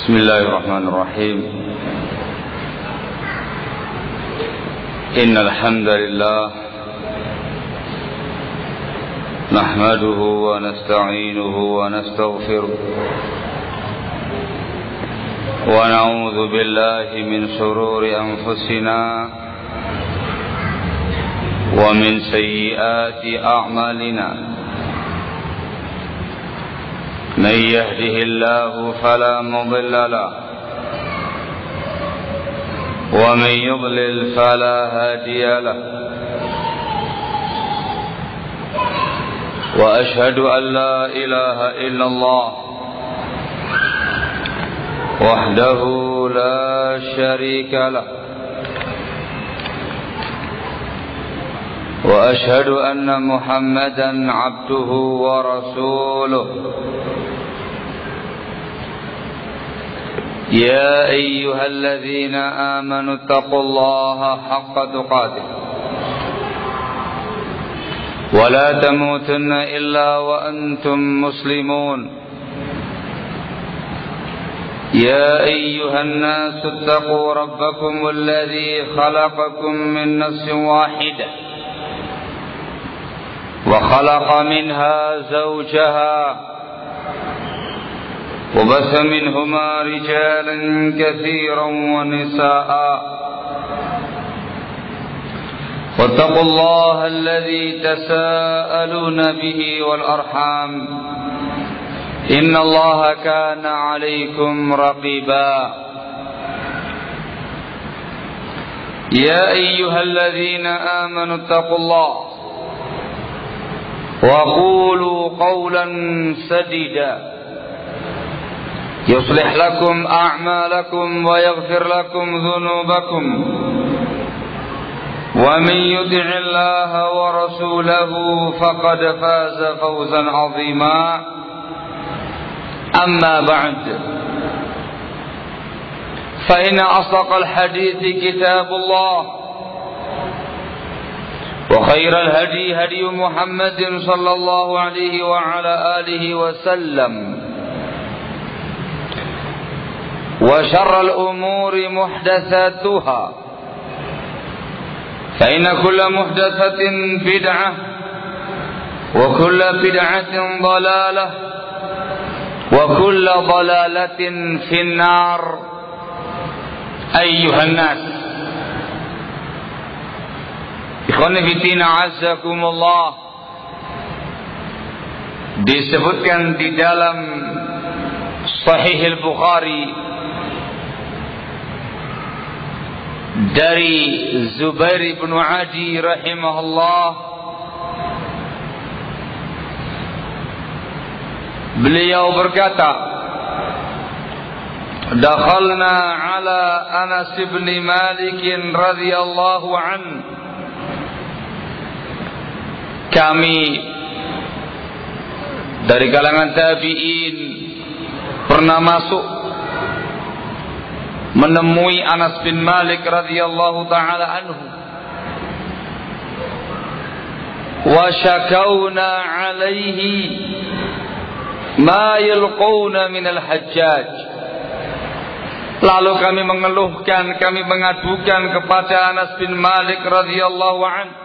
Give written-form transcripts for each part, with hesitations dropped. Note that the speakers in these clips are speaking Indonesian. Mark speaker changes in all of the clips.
Speaker 1: بسم الله الرحمن الرحيم. إن الحمد لله نحمده ونستعينه ونستغفره ونعوذ بالله من شرور أنفسنا ومن سيئات أعمالنا. من يهده الله فلا مضل له ومن يضلل فلا هادي له. وأشهد أن لا إله إلا الله وحده لا شريك له. وأشهد أن محمدا عبده ورسوله. يا أيها الذين آمنوا اتقوا الله حق تقاته ولا تموتن إلا وأنتم مسلمون. يا أيها الناس اتقوا ربكم الذي خلقكم من نفس واحدة وخلق منها زوجها وبث منهما رجالا كثيرا ونساء. واتقوا الله الذي تساءلون به والأرحام إن الله كان عليكم رقيبا. يا أيها الذين آمنوا اتقوا الله وقولوا قولا سديدا يصلح لكم أعمالكم ويغفر لكم ذنوبكم. ومن يطع الله ورسوله فقد فاز فوزا عظيما. أما بعد فإن أصدق الحديث كتاب الله وخير الهدي هدي محمد صلى الله عليه وعلى آله وسلم. وشر الأمور محدثاتها فإن كل محدثة بدعة وكل بدعة ضلالة وكل ضلالة في النار. أيها الناس ikhwani fillah azzakumullah, disebutkan di dalam Sahih Al-Bukhari dari Zubair bin Adi rahimahullah, beliau berkata, dakhalna ala Anas bin Malik radhiyallahu an. Kami dari kalangan tabi'in pernah masuk menemui Anas bin Malik radhiyallahu taala anhu. Wa syakawna alaihi ma yalqawna min al-Hajjaj. Lalu kami mengeluhkan, kami mengadukan kepada Anas bin Malik radhiyallahu anhu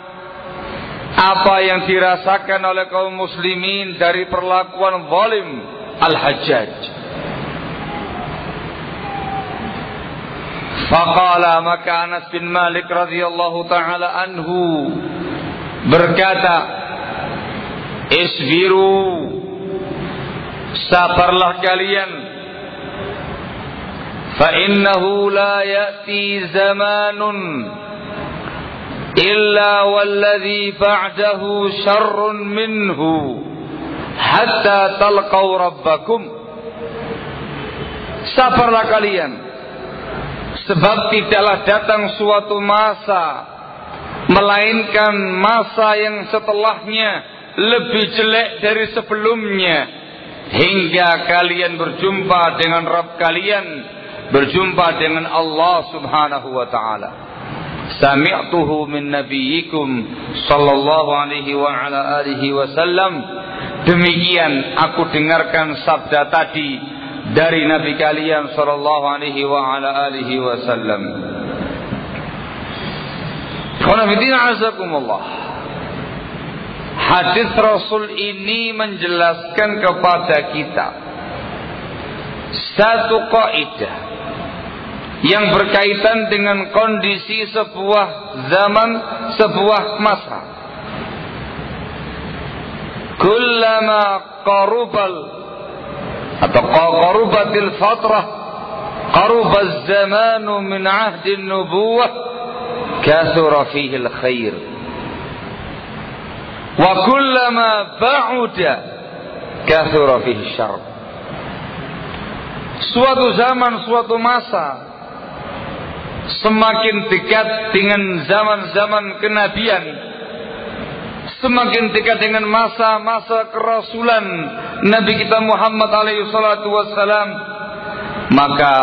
Speaker 1: apa yang dirasakan oleh kaum muslimin dari perlakuan zalim Al-Hajjaj. Faqala, maka Anas bin Malik radhiyallahu taala anhu berkata, isbiru, sabarlah kalian, fa innahu la ya'ti zamanun illa walladhi ba'dahu syarrun minhu hatta talqaw rabbakum. Sabarlah kalian, sebab tidaklah datang suatu masa melainkan masa yang setelahnya lebih jelek dari sebelumnya, hingga kalian berjumpa dengan Rabb kalian, berjumpa dengan Allah subhanahu wa ta'ala. Sami'tuhu min nabiyyikum sallallahu alaihi wa ala alihi wasallam. Demikian aku dengarkan sabda tadi dari Nabi kalian sallallahu alaihi wa ala alihi wasallam. Hadis Rasul ini menjelaskan kepada kita satu kaidah yang berkaitan dengan kondisi sebuah zaman, sebuah masa. Kullama qarubal atau qarubatil fatrah, qarubaz zamanu min ahdin nubuwah, kathura fihi al-khair. Wa kullama ba'uda kathura fihi syarr. Suatu zaman, suatu masa semakin dekat dengan zaman-zaman kenabian, semakin dekat dengan masa-masa kerasulan Nabi kita Muhammad alaihi salatu wassalam, maka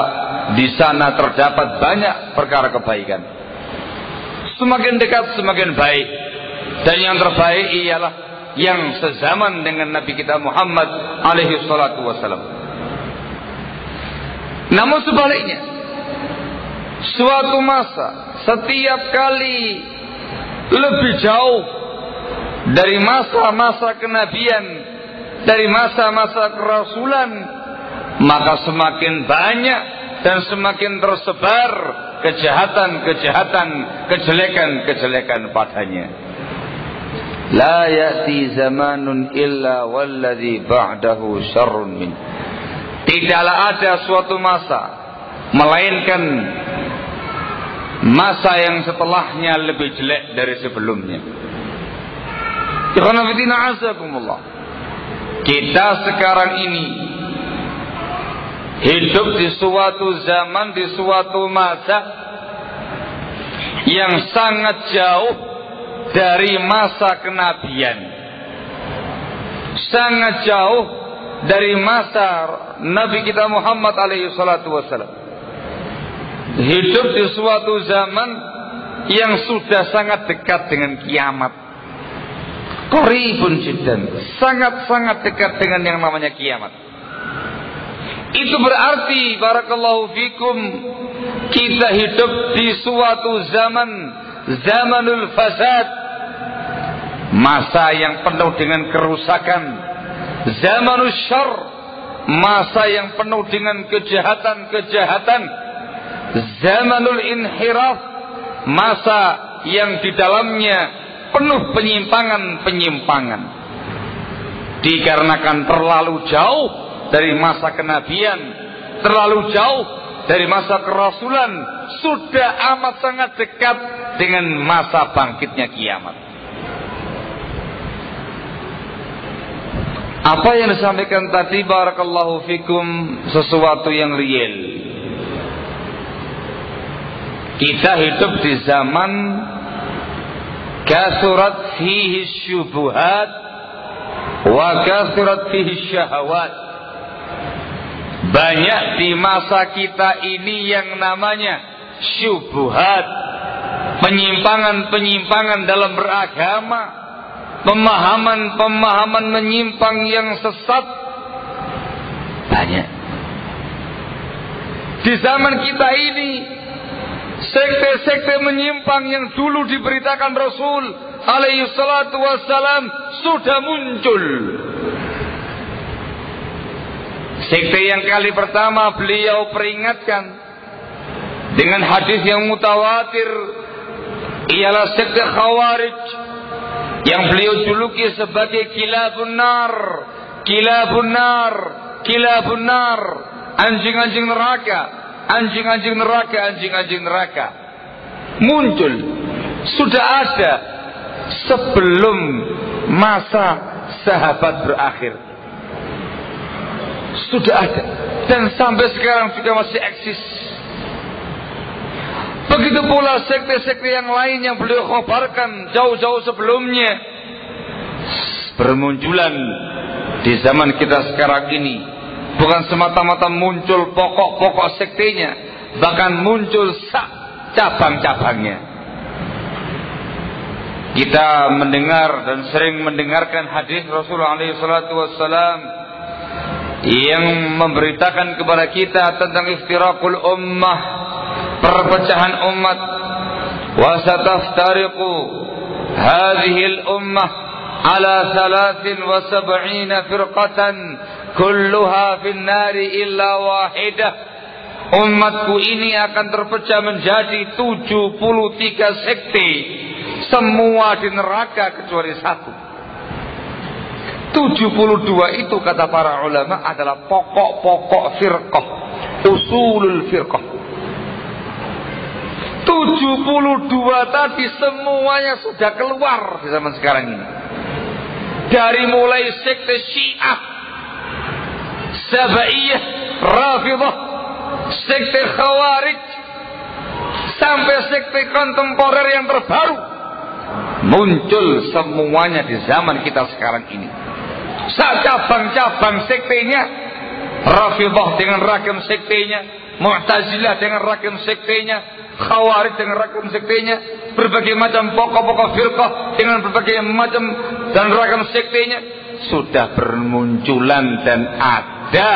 Speaker 1: di sana terdapat banyak perkara kebaikan. Semakin dekat semakin baik, dan yang terbaik ialah yang sezaman dengan Nabi kita Muhammad alaihi salatu wassalam. Namun sebaliknya, suatu masa setiap kali lebih jauh dari masa-masa kenabian, dari masa-masa kerasulan, maka semakin banyak dan semakin tersebar kejahatan-kejahatan, kejelekan-kejelekan padanya. La ya'ti zamanun illa walladhi ba'dahu syarrun min. Tidaklah ada suatu masa melainkan masa yang setelahnya lebih jelek dari sebelumnya. Kita sekarang ini hidup di suatu zaman, di suatu masa yang sangat jauh dari masa kenabian, sangat jauh dari masa Nabi kita Muhammad alaihi salatu wassalam. Hidup di suatu zaman yang sudah sangat dekat dengan kiamat. Qaribun jiddan, sangat-sangat dekat dengan yang namanya kiamat. Itu berarti barakallahu fikum, kita hidup di suatu zaman, zamanul fasad, masa yang penuh dengan kerusakan, zamanul syarr, masa yang penuh dengan kejahatan-kejahatan, zamanul inhiraf, masa yang di dalamnya penuh penyimpangan-penyimpangan. Dikarenakan terlalu jauh dari masa kenabian, terlalu jauh dari masa kerasulan, sudah amat sangat dekat dengan masa bangkitnya kiamat. Apa yang disampaikan tadi barakallahu fikum sesuatu yang real. Kita hidup di zaman kasurat fihi syubuhat wa kasurat fihi syahawat. Banyak di masa kita ini yang namanya syubuhat, penyimpangan-penyimpangan dalam beragama, pemahaman-pemahaman menyimpang yang sesat. Banyak di zaman kita ini. Sekte-sekte menyimpang yang dulu diberitakan Rasul alaihi salatu wassalam sudah muncul. Sekte yang kali pertama beliau peringatkan dengan hadis yang mutawatir ialah sekte Khawarij yang beliau juluki sebagai kilabun nar, kilabun nar, kilabun nar, anjing-anjing neraka, anjing-anjing neraka, anjing-anjing neraka. Muncul, sudah ada sebelum masa sahabat berakhir. Sudah ada, dan sampai sekarang juga masih eksis. Begitu pula sekte-sekte yang lain yang beliau khabarkan jauh-jauh sebelumnya, bermunculan di zaman kita sekarang ini. Bukan semata-mata muncul pokok-pokok sektenya, bahkan muncul cabang-cabangnya. Kita mendengar dan sering mendengarkan hadis Rasulullah SAW yang memberitakan kepada kita tentang iftiraqul ummah, perpecahan umat. Wa sataftariqu hadhihi al-ummah ala 73 firqatan kulluha fin nari illa wahidah. Umatku ini akan terpecah menjadi 73 sekte, semua di neraka kecuali satu. 72 itu kata para ulama adalah pokok-pokok firqah, usulul firqah. 72 tadi semuanya sudah keluar di zaman sekarang ini. Dari mulai sekte Syiah, Sabaiyah, Rafidah, sekte Khawarij, sampai sekte kontemporer yang terbaru muncul semuanya di zaman kita sekarang ini. Cabang-cabang sektenya, Rafidah dengan ragam sektenya, Mu'tazilah dengan ragam sektenya, Khawarij dengan ragam sektenya, berbagai macam pokok-pokok firqah dengan berbagai macam dan ragam sektenya sudah bermunculan dan ada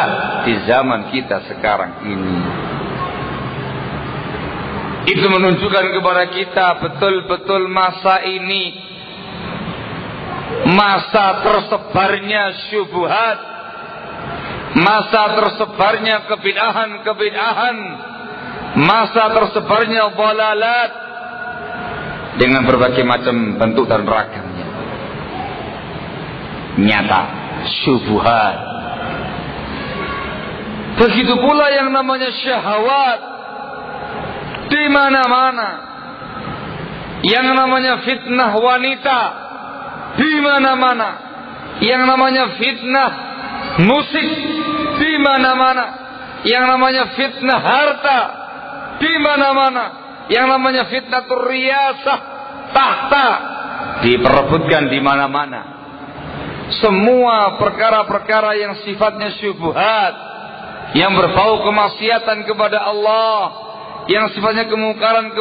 Speaker 1: di zaman kita sekarang ini. Itu menunjukkan kepada kita betul-betul masa ini masa tersebarnya syubhat, masa tersebarnya kebid'ahan, masa tersebarnya dhalalat dengan berbagai macam bentuk dan ragamnya. Nyata syubhat. Begitu pula yang namanya syahwat di mana-mana. Yang namanya fitnah wanita di mana-mana. Yang namanya fitnah musik di mana-mana. Yang namanya fitnah harta di mana-mana. Yang namanya fitnah riyasah, tahta diperebutkan di mana-mana. Semua perkara-perkara yang sifatnya syubhat, yang berbau kemaksiatan kepada Allah, yang sifatnya kemungkaran,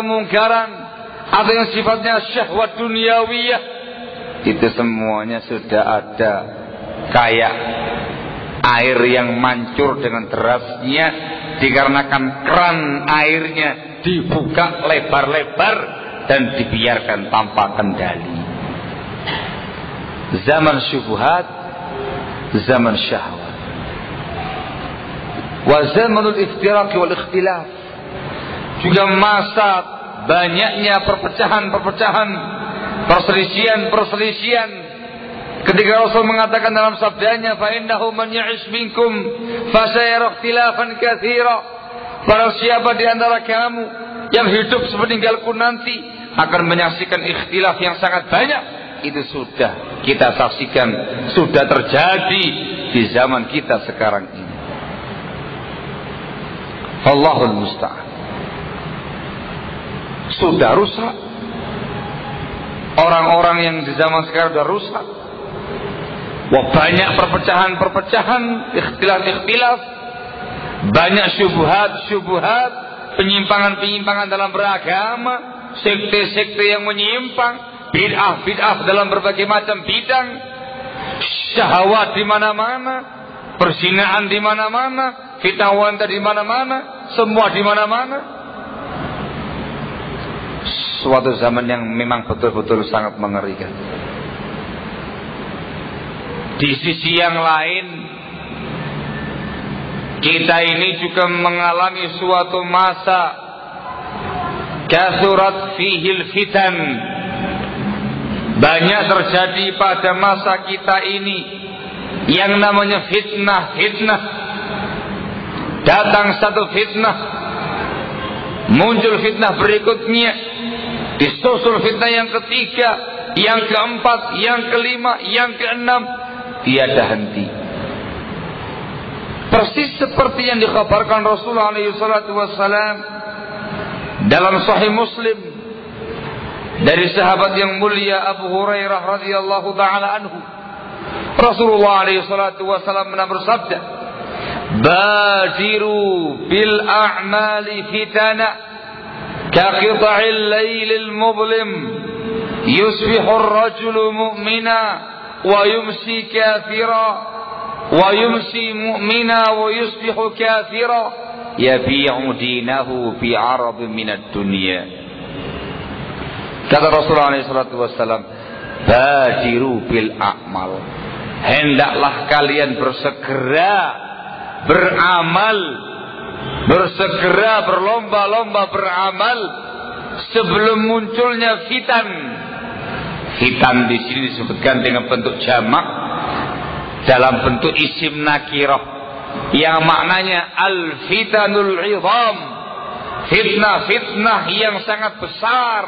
Speaker 1: atau yang sifatnya syahwat duniawiyah, itu semuanya sudah ada. Kayak air yang mancur dengan derasnya dikarenakan keran airnya dibuka lebar-lebar dan dibiarkan tanpa kendali. Zaman syubhat, zaman syahwat. Wa zamanul iftiraq wal ikhtilaf, juga masa banyaknya perpecahan-perpecahan, perselisihan-perselisihan. Ketika Rasul mengatakan dalam sabdanya, fa innahu man ya'ish minkum fa sayara ikhtilafan katsira, barang siapa di antara kamu yang hidup sepeninggalku nanti akan menyaksikan ikhtilaf yang sangat banyak. Itu sudah kita saksikan, sudah terjadi di zaman kita sekarang ini. Allahul musta'an. Sudah rusak. Orang-orang yang di zaman sekarang sudah rusak. Wah, banyak perpecahan-perpecahan, ikhtilaf-ikhtilaf, banyak syubhat-syubhat, penyimpangan-penyimpangan dalam beragama, sekte-sekte yang menyimpang, bid'ah-bid'ah dalam berbagai macam bidang, syahwat di mana-mana, perzinaan di mana-mana, fitnah wanita di mana-mana, semua di mana-mana. Suatu zaman yang memang betul-betul sangat mengerikan. Di sisi yang lain, kita ini juga mengalami suatu masa kathurat fihil fitan. Banyak terjadi pada masa kita ini yang namanya fitnah. Datang satu fitnah, muncul fitnah berikutnya, disusul fitnah yang ketiga, yang keempat, yang kelima, yang keenam, tiada henti. Persis seperti yang dikhabarkan Rasulullah SAW dalam Sahih Muslim dari sahabat yang mulia Abu Hurairah radhiyallahu taala anhu. Rasulullah SAW bersabda, "Badiru bil a'mali fitana ka qita'il lailil mublim yusbihu ar-rajulu mu'mina wa yumsi kafira wa yumsi mu'mina wa yusbihu kafira yabi'u dinahu fi 'arabin minad dunya. Kata Rasulullah SAW, badiru bil a'mal, hendaklah kalian bersegera beramal, bersegera berlomba-lomba beramal sebelum munculnya fitan. Fitan di sini disebutkan dengan bentuk jamak dalam bentuk isim nakirah yang maknanya al-fitanul 'idham, fitnah-fitnah yang sangat besar,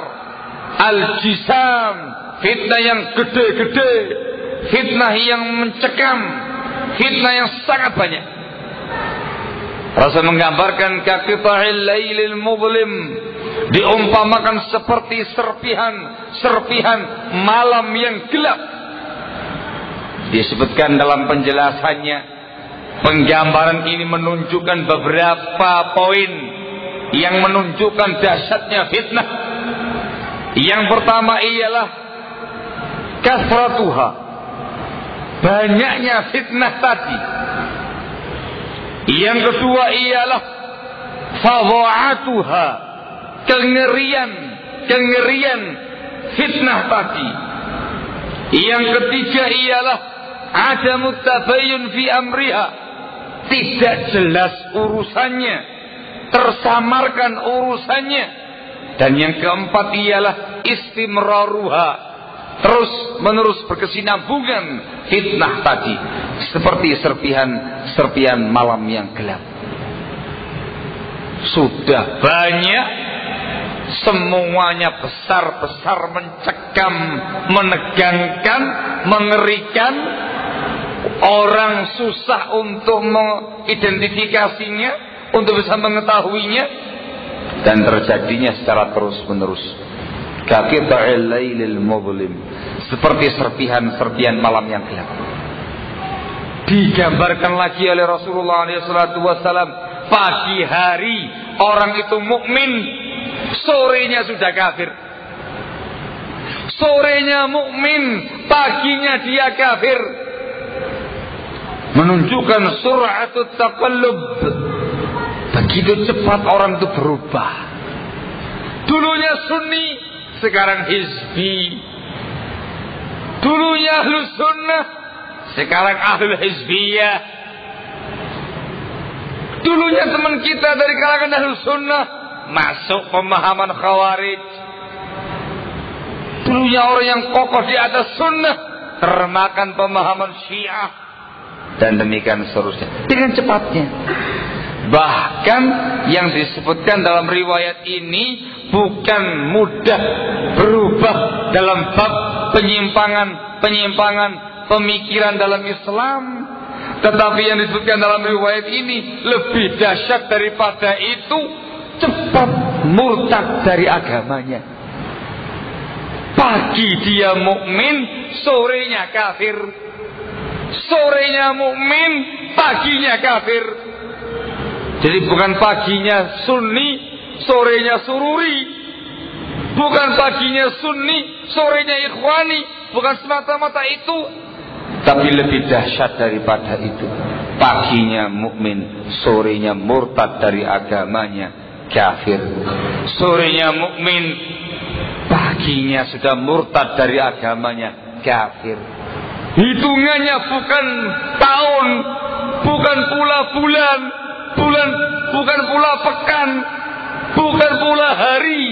Speaker 1: al-jisam, fitnah yang gede-gede, fitnah yang mencekam, fitnah yang sangat banyak. Rasul menggambarkan kaqita'il lailil mudlim, diumpamakan seperti serpihan malam yang gelap. Disebutkan dalam penjelasannya, penggambaran ini menunjukkan beberapa poin yang menunjukkan dahsyatnya fitnah. Yang pertama ialah kasratuha, banyaknya fitnah tadi. Yang kedua ialah fadha'atuha, kengerian fitnah tadi. Yang ketiga ialah adamut tabayyun fi amriha, tidak jelas urusannya, tersamarkan urusannya. Dan yang keempat ialah istimraruha, terus menerus berkesinambungan fitnah tadi, seperti serpihan malam yang gelap. Sudah banyak, semuanya besar-besar, mencekam, menegangkan, mengerikan. Orang susah untuk mengidentifikasinya, untuk bisa mengetahuinya, dan terjadinya secara terus-menerus. Kaqita'il lailil mudlim, seperti serpihan malam yang gelap. Digambarkan lagi oleh Rasulullah SAW, pagi hari orang itu mukmin, sorenya sudah kafir. Sorenya mukmin, paginya dia kafir. Menunjukkan sur'atut taqallub, begitu cepat orang itu berubah. Dulunya Sunni, sekarang Hizbi. Dulunya Ahlus Sunnah, sekarang Ahlul Hizbiyah. Dulunya teman kita dari kalangan Ahlus Sunnah, masuk pemahaman Khawarij. Dulunya orang yang kokoh di atas Sunnah, termakan pemahaman Syiah. Dan demikian seterusnya, dengan cepatnya. Bahkan yang disebutkan dalam riwayat ini bukan mudah berubah dalam bab penyimpangan pemikiran dalam Islam, tetapi yang disebutkan dalam riwayat ini lebih dahsyat daripada itu, cepat murtad dari agamanya. Pagi dia mukmin, sorenya kafir. Sorenya mukmin, paginya kafir. Jadi bukan paginya Sunni, sorenya Sururi. Bukan paginya Sunni, sorenya Ikhwani. Bukan semata-mata itu, tapi lebih dahsyat daripada itu. Paginya mukmin, sorenya murtad dari agamanya, kafir. Sorenya mukmin, paginya sudah murtad dari agamanya, kafir. Hitungannya bukan tahun, bukan pula bulan, bukan pula pekan, bukan pula hari,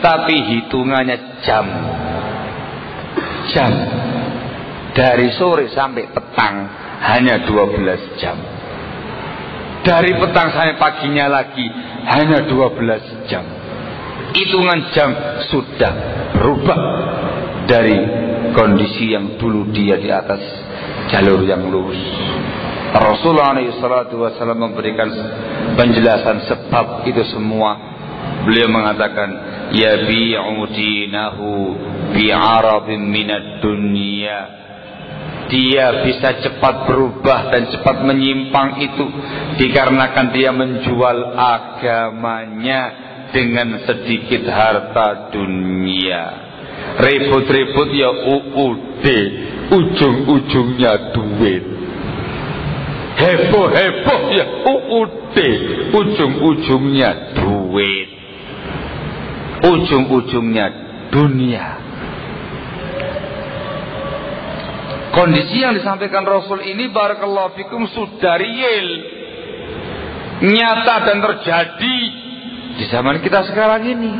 Speaker 1: tapi hitungannya jam. Dari sore sampai petang hanya 12 jam. Dari petang sampai paginya lagi hanya 12 jam. Hitungan jam sudah berubah dari kondisi yang dulu dia di atas jalur yang lurus. Rasulullah SAW memberikan penjelasan sebab itu semua. Beliau mengatakan, yabi'u dinahu bi'arabin minad dunya. Dia bisa cepat berubah dan cepat menyimpang itu dikarenakan dia menjual agamanya dengan sedikit harta dunia. Ribut-ribut ya UUD, ujung-ujungnya duit. heboh-heboh ya ujung-ujungnya duit, ujung-ujungnya dunia. Kondisi yang disampaikan Rasul ini barakallahu fikum sudah real, nyata dan terjadi di zaman kita sekarang ini,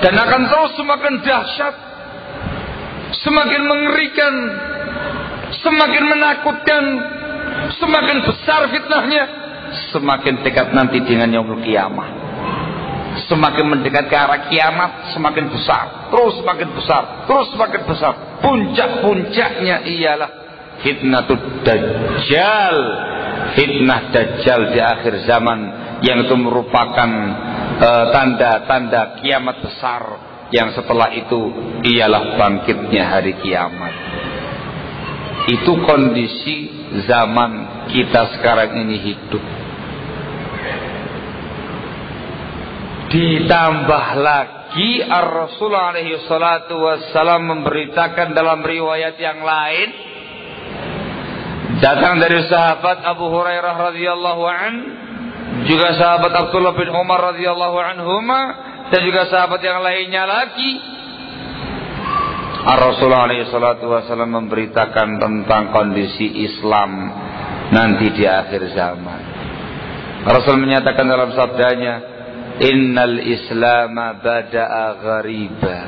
Speaker 1: dan akan terus semakin dahsyat, semakin mengerikan, semakin menakutkan, semakin besar fitnahnya, semakin dekat nanti dengan yaumul qiyamah. Semakin mendekat ke arah kiamat, semakin besar, terus semakin besar, terus semakin besar. Puncak-puncaknya ialah fitnatul dajjal, fitnah dajjal di akhir zaman, yang itu merupakan tanda-tanda kiamat besar, yang setelah itu ialah bangkitnya hari kiamat. Itu kondisi zaman kita sekarang ini hidup. Ditambah lagi Ar-Rasul alaihi salatu wassalam memberitakan dalam riwayat yang lain, datang dari sahabat Abu Hurairah radhiyallahu an, juga sahabat Abdullah bin Umar radhiyallahu anhuma, dan juga sahabat yang lainnya lagi. Ar-Rasul alaihi salatu wassalam memberitakan tentang kondisi Islam nanti di akhir zaman. Rasul menyatakan dalam sabdanya, Innal Islam bada'a ghariba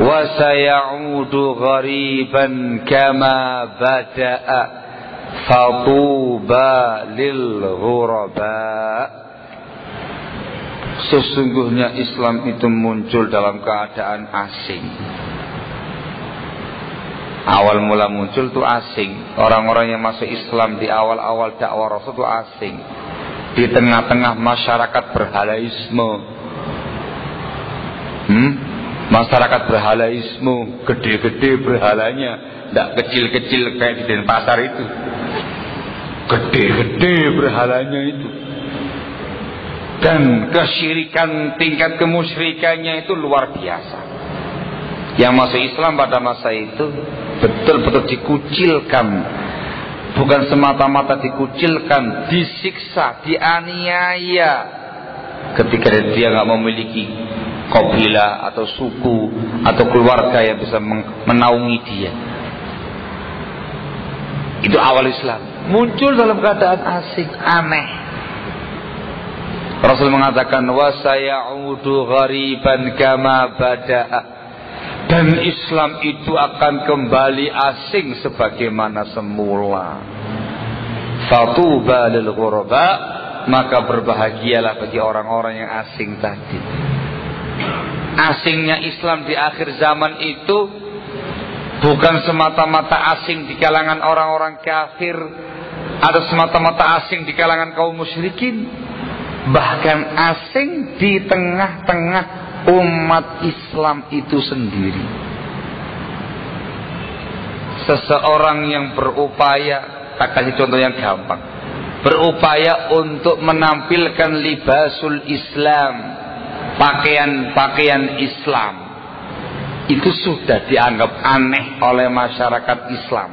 Speaker 1: wa sayaudu ghariban kama bada'a fatuba lil ghuraba. Sesungguhnya Islam itu muncul dalam keadaan asing. Awal mula muncul itu asing. Orang-orang yang masuk Islam di awal-awal dakwah Rasul itu asing. Di tengah-tengah masyarakat berhalaisme, masyarakat berhalaisme, gede-gede berhalanya, tidak kecil-kecil kayak di Denpasar itu, gede-gede berhalanya itu, dan kesyirikan, tingkat kemusyrikannya itu luar biasa. Yang masuk Islam pada masa itu betul-betul dikucilkan. Bukan semata-mata dikucilkan, disiksa, dianiaya ketika dia nggak memiliki kabilah atau suku atau keluarga yang bisa menaungi dia. Itu awal Islam. Muncul dalam keadaan asing, aneh. Rasul mengatakan, wa sayaudu ghariban kama bada'a, dan Islam itu akan kembali asing sebagaimana semula. Fatuba lil ghuraba, maka berbahagialah bagi orang-orang yang asing tadi. Asingnya Islam di akhir zaman itu bukan semata-mata asing di kalangan orang-orang kafir atau semata-mata asing di kalangan kaum musyrikin, bahkan asing di tengah-tengah umat Islam itu sendiri. Seseorang yang berupaya, tak kasih contoh yang gampang, berupaya untuk menampilkan libasul Islam, pakaian Islam, itu sudah dianggap aneh oleh masyarakat Islam.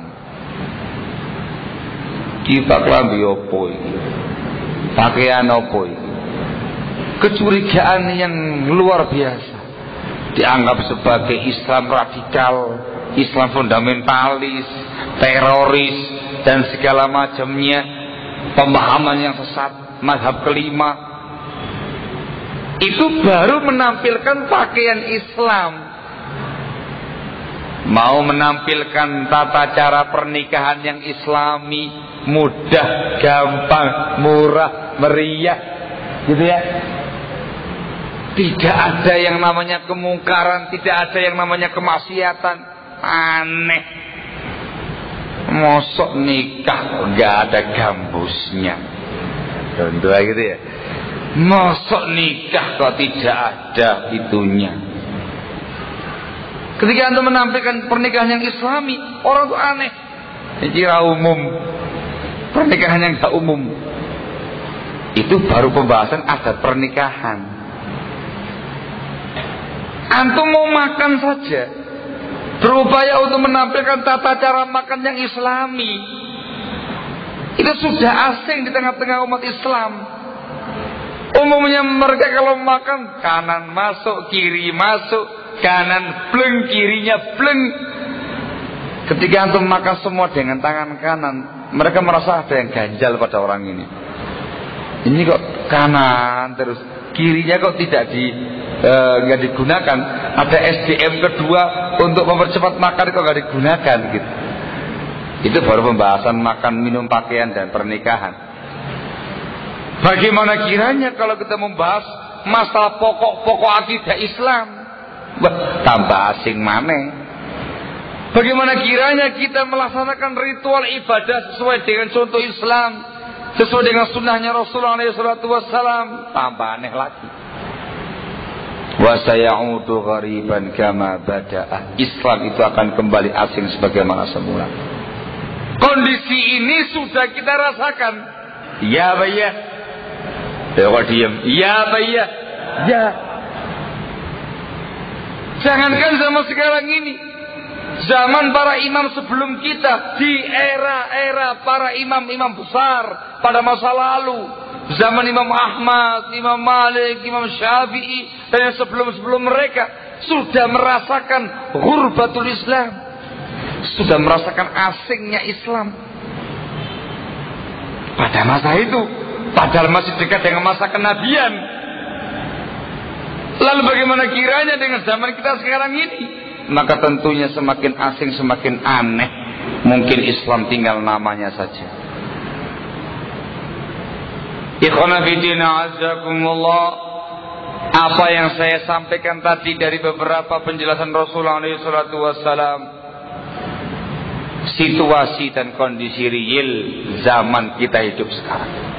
Speaker 1: Kita klambi opo iki? Pakaian opo iki? Kecurigaan yang luar biasa, dianggap sebagai Islam radikal, Islam fundamentalis, teroris, dan segala macamnya, pemahaman yang sesat, mazhab kelima. Itu baru menampilkan pakaian Islam, mau menampilkan tata cara pernikahan yang Islami, mudah, gampang, murah, meriah, gitu ya. Tidak ada yang namanya kemungkaran, tidak ada yang namanya kemaksiatan. Aneh. Mosok nikah nggak ada gambusnya, contoh gitu ya. Mosok nikah kok tidak ada itunya. Ketika Anda menampilkan pernikahan yang Islami, orang itu aneh. Kira umum, pernikahan yang nggak umum. Itu baru pembahasan adat pernikahan. Antum mau makan saja, berupaya untuk menampilkan tata cara makan yang islami. Itu sudah asing di tengah-tengah umat Islam. Umumnya mereka kalau makan, kanan masuk, kiri masuk, kanan bleng, kirinya bleng. Ketika antum makan semua dengan tangan kanan, mereka merasa ada yang ganjal pada orang ini. Ini kok kanan terus, kirinya kok nggak digunakan. Ada SDM kedua untuk mempercepat makan kok nggak digunakan gitu. Itu baru pembahasan makan, minum, pakaian dan pernikahan. Bagaimana kiranya kalau kita membahas masalah pokok-pokok akidah Islam? Wah, tambah asing maneh. Bagaimana kiranya kita melaksanakan ritual ibadah sesuai dengan contoh Islam, sesuai dengan sunnahnya Rasulullah SAW? Tambah aneh lagi. Wa sayaudu ghariban kama bada'a. Islam itu akan kembali asing sebagaimana semula. Kondisi ini sudah kita rasakan. Ya bayah. Kok diam? Ya bayah. Ya. Jangankan zaman sekarang ini, zaman para imam sebelum kita, di era-era para imam-imam besar pada masa lalu, zaman Imam Ahmad, Imam Malik, Imam Syafi'i dan yang sebelum-sebelum mereka sudah merasakan ghurbatul Islam, sudah merasakan asingnya Islam. Pada masa itu, padahal masih dekat dengan masa kenabian. Lalu bagaimana kiranya dengan zaman kita sekarang ini? Maka tentunya semakin asing, semakin aneh. Mungkin Islam tinggal namanya saja. Ikhwana fillah azakumullah. Apa yang saya sampaikan tadi dari beberapa penjelasan Rasulullah SAW, situasi dan kondisi real zaman kita hidup sekarang.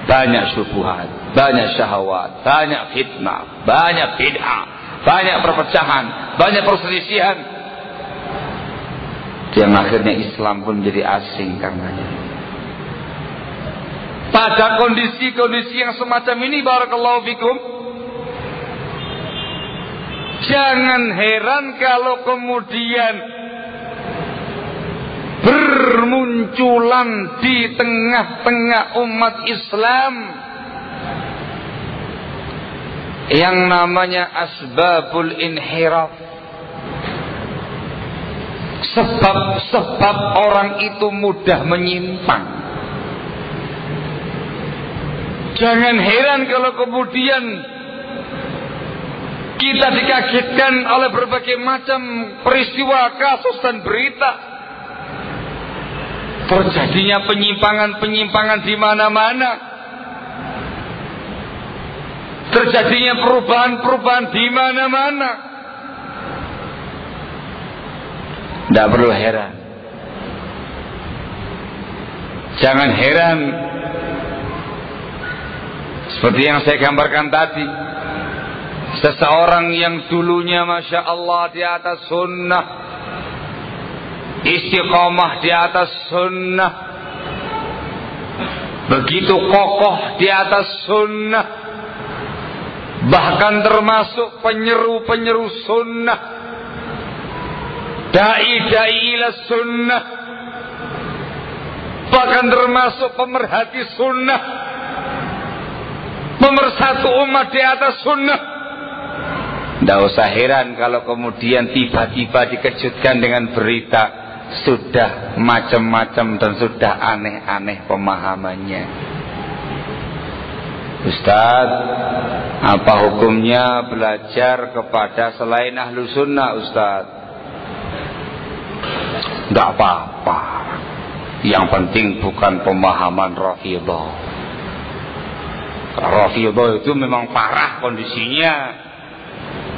Speaker 1: Banyak syubhat, banyak syahwat, banyak fitnah, banyak bid'ah, banyak perpecahan, banyak perselisihan, yang akhirnya Islam pun menjadi asing karenanya. Pada kondisi-kondisi yang semacam ini, barakallahu fikum, jangan heran kalau kemudian bermunculan di tengah-tengah umat Islam yang namanya asbabul inhiraf. Sebab-sebab orang itu mudah menyimpang. Jangan heran kalau kemudian kita dikagetkan oleh berbagai macam peristiwa, kasus dan berita. Terjadinya penyimpangan-penyimpangan di mana-mana. Terjadinya perubahan-perubahan di mana-mana. Tidak perlu heran. Jangan heran. Seperti yang saya gambarkan tadi, seseorang yang dulunya Masya Allah di atas sunnah, istiqomah di atas sunnah, begitu kokoh di atas sunnah, bahkan termasuk penyeru-penyeru sunnah, dai-dai ila sunnah, bahkan termasuk pemerhati sunnah, pemersatu umat di atas sunnah. Tidak usah heran kalau kemudian tiba-tiba dikejutkan dengan berita sudah macam-macam dan sudah aneh-aneh pemahamannya. Ustaz, apa hukumnya belajar kepada selain ahlu sunnah, Ustaz? Tidak apa-apa. Yang penting bukan pemahaman Rafidhah. Rafidhah itu memang parah kondisinya.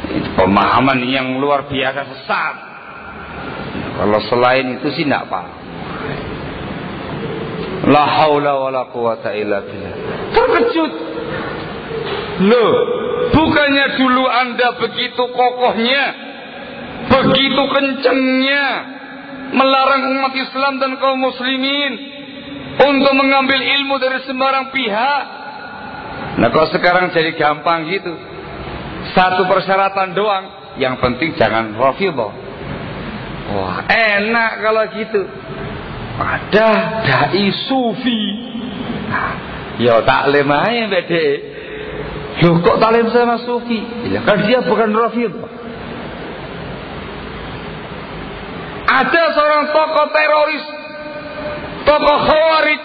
Speaker 1: Itu pemahaman yang luar biasa sesat. Kalau selain itu sih tidak apa. La haula wala quwata illa billah. Terkejut. Loh, bukannya dulu Anda begitu kokohnya, begitu kencengnya melarang umat Islam dan kaum muslimin untuk mengambil ilmu dari sembarang pihak. Nah, kalau sekarang jadi gampang gitu. Satu persyaratan doang, yang penting jangan Rafidhah. Wah, enak kalau gitu. Ada dai sufi. Nah, ya taklim aja beda. Loh kok taklim sama sufi? Ya kan dia bukan Rafidhah. Ada seorang tokoh teroris, tokoh khawarij.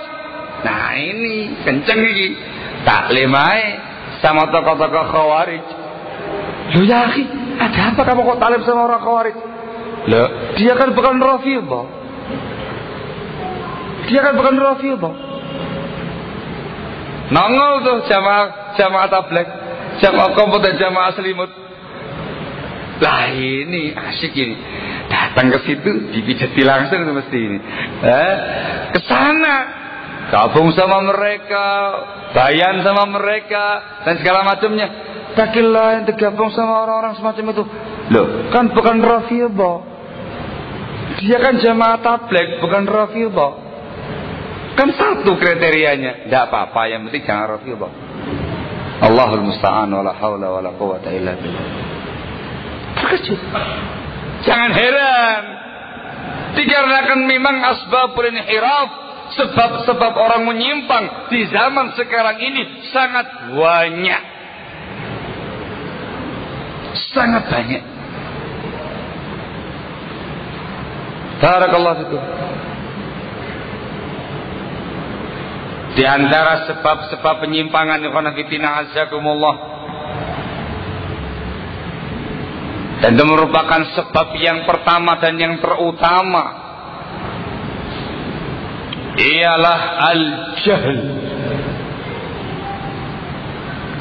Speaker 1: Nah ini kenceng ini. Taklim aja sama tokoh-tokoh khawarij. Loh ya akhi, ada apa kamu kok taklim sama orang khawarij? Loh, dia kan bukan Rafidhah. Dia kan bukan Rafidhah. Nongol tuh jamaah tabligh, jamaah komputer, jamaah selimut. Lah ini asik ini. Datang ke situ dipijati langsung itu mesti ini. Ke sana gabung sama mereka, bayan sama mereka dan segala macamnya. Takillah yang tergabung sama orang-orang semacam itu. Loh, kan bukan Rafidhah. Dia kan jamaah tabligh, bukan Rafidhah. Kan satu kriterianya. Tidak apa-apa, yang penting jangan Rafidhah. Allahul musta'an wala haula wala quwwata illa billah. Terkejut. Jangan heran. Dikarenakan memang asbabul inhiraf, sebab-sebab orang menyimpang di zaman sekarang ini sangat banyak. Sangat banyak. Barakallahu fikum. Di antara sebab-sebab penyimpangan ikhwan fillah azakumullah, dan itu merupakan sebab yang pertama dan yang terutama, ialah al-jahl,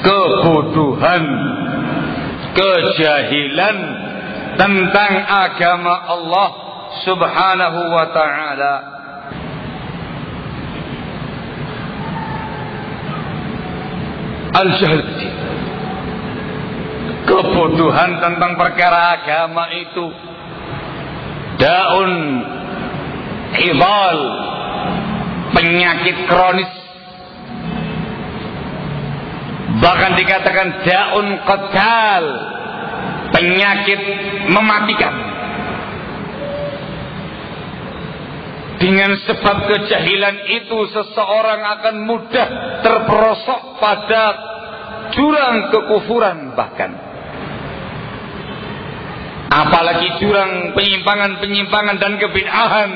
Speaker 1: kebodohan, kejahilan tentang agama Allah Subhanahu wa ta'ala. Al-jahl, kebodohan tentang perkara agama itu daun idal, penyakit kronis, bahkan dikatakan daun qatal, penyakit mematikan. Dengan sebab kejahilan itu seseorang akan mudah terperosok pada jurang kekufuran bahkan. Apalagi jurang penyimpangan dan kebid'ahan.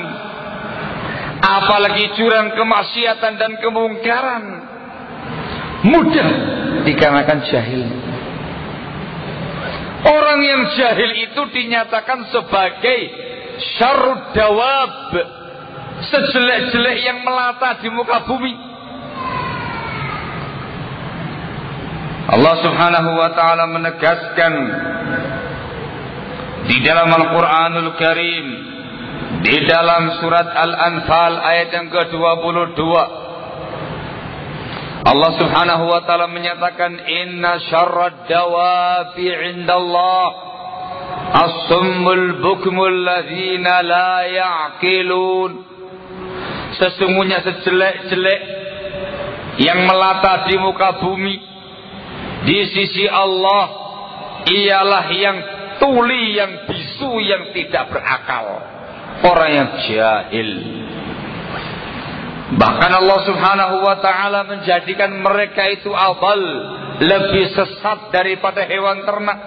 Speaker 1: Apalagi jurang kemaksiatan dan kemungkaran. Mudah dikarenakan jahil. Orang yang jahil itu dinyatakan sebagai syarrud dawab, sejelek-jelek yang melata di muka bumi. Allah Subhanahu wa ta'ala menegaskan di dalam Al-Quranul Karim, di dalam surat Al-Anfal ayat yang ke-22, Allah Subhanahu wa ta'ala menyatakan, inna syarrad dawabi indallah as-summul bukmul ladzina la ya'qilun. Sesungguhnya sejelek-jelek yang melata di muka bumi di sisi Allah ialah yang tuli, yang bisu, yang tidak berakal, orang yang jahil. Bahkan Allah Subhanahu wa ta'ala menjadikan mereka itu adal, lebih sesat daripada hewan ternak.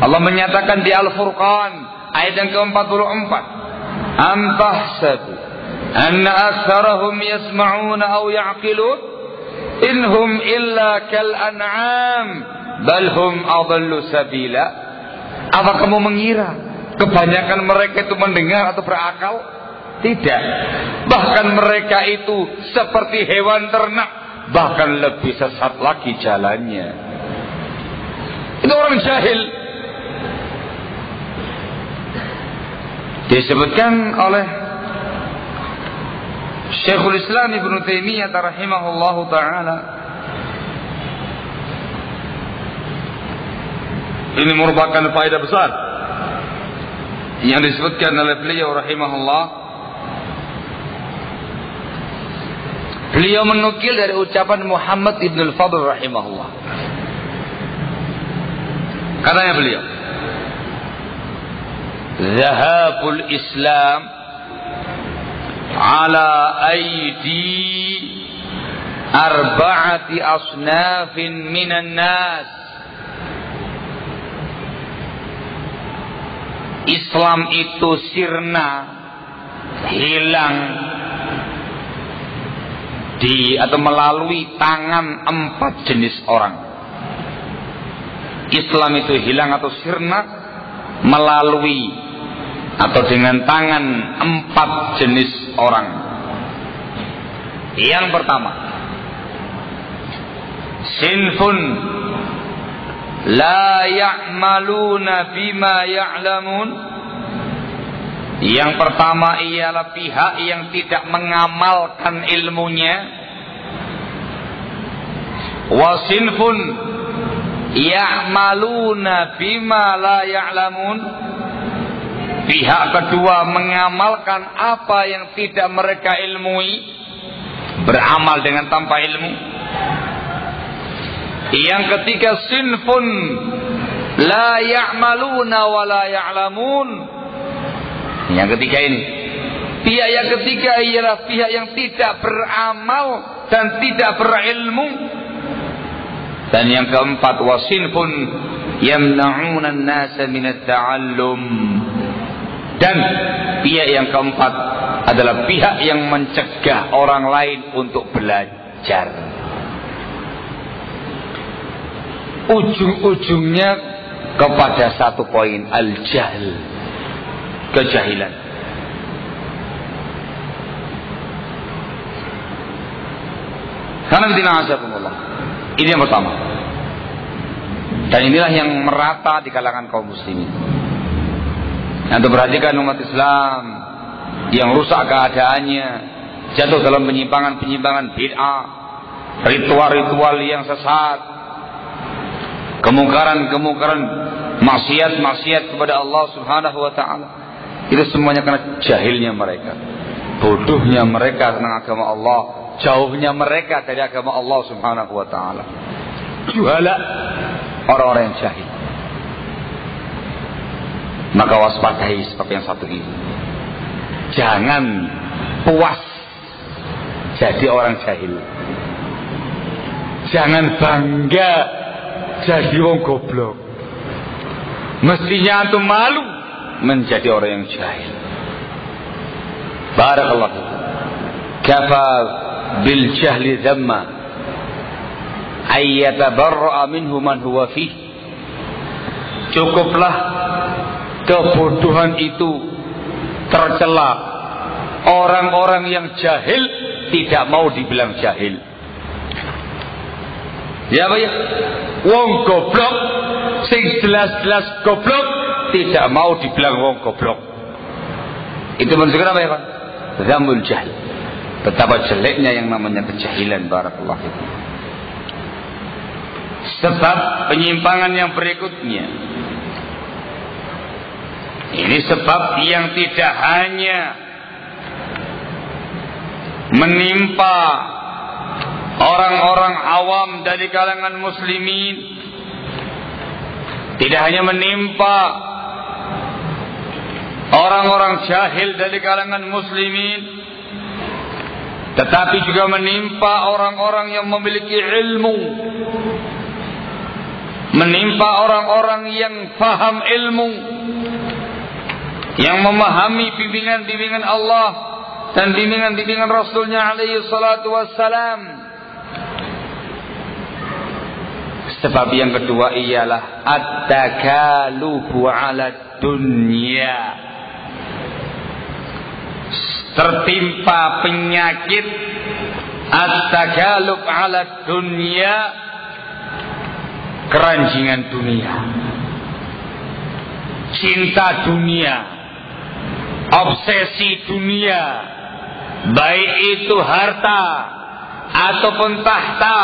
Speaker 1: Allah menyatakan di Al-Furqan ayat yang ke-44, am tahsabu anna aktsarahum yasma'una aw ya'qilun inhum illa kal an'am bal hum adallu sabila. Apa kamu mengira kebanyakan mereka itu mendengar atau berakal? Tidak. Bahkan mereka itu seperti hewan ternak, bahkan lebih sesat lagi jalannya. Itu orang jahil. Disebutkan oleh Syekhul Islam Ibnu Taimiyah rahimahullahu taala, ini merupakan faedah besar yang disebutkan oleh beliau rahimahullah. Beliau menukil dari ucapan Muhammad Ibn Al-Fadl rahimahullah. Katanya beliau, zahabul Islam ala aidi arba'ati asnafin minan nas. Islam itu sirna, hilang atau melalui tangan 4 jenis orang. Islam itu hilang atau sirna melalui atau dengan tangan 4 jenis orang. Yang pertama, sinfun la ya'maluna bima ya'lamun. Yang pertama ialah pihak yang tidak mengamalkan ilmunya. Wa sinfun ya'maluna bima la ya'lamun. Pihak kedua mengamalkan apa yang tidak mereka ilmui, beramal dengan tanpa ilmu. Yang ketiga, sinfun la ya'maluna wa la ya'lamun. Yang ketiga ini, pihak yang ketiga ialah pihak yang tidak beramal dan tidak berilmu. Dan yang keempat, wa sinfun yamna'una an-nasa min at-ta'allum. Dan pihak yang keempat adalah pihak yang mencegah orang lain untuk belajar. Ujung-ujungnya kepada satu poin, al-jahl, kejahilan. Ini yang pertama. Dan inilah yang merata di kalangan kaum muslimin. Anda perhatikan umat Islam yang rusak keadaannya, jatuh dalam penyimpangan-penyimpangan bid'ah, ritual-ritual yang sesat, kemungkaran-kemungkaran, maksiat-maksiat kepada Allah Subhanahu wa taala. Itu semuanya karena jahilnya mereka, bodohnya mereka tentang agama Allah, jauhnya mereka dari agama Allah Subhanahu wa taala. Juhala, orang-orang yang jahil. Maka waspadai seperti yang satu ini. Jangan puas jadi orang jahil. Jangan bangga jadi wong goblok. Mestinya antum malu menjadi orang yang jahil. Barakallahu. Kafa bil jahli dhamma ay yatabarra'a minhu man huwa fih. Cukuplah kebodohan itu tercela. Orang-orang yang jahil tidak mau dibilang jahil. Ya apa ya? Wong goblok, sing jelas-jelas goblok, tidak mau dibilang wong goblok. Itu menunjukkan apa ya Pak? Zamul jahil. Betapa jeleknya yang namanya kejahilan. Barakallahu fikum. Sebab penyimpangan yang berikutnya, ini sebab yang tidak hanya menimpa orang-orang awam dari kalangan muslimin, tidak hanya menimpa orang-orang jahil dari kalangan muslimin, tetapi juga menimpa orang-orang yang memiliki ilmu, menimpa orang-orang yang paham ilmu, yang memahami bimbingan-bimbingan Allah dan bimbingan-bimbingan Rasulnya alaihi salatu wassalam. Sebab yang kedua ialah at-takalubu ala dunya. Tertimpa penyakit at-takalub ala dunya, keranjingan dunia, cinta dunia, obsesi dunia, baik itu harta ataupun tahta.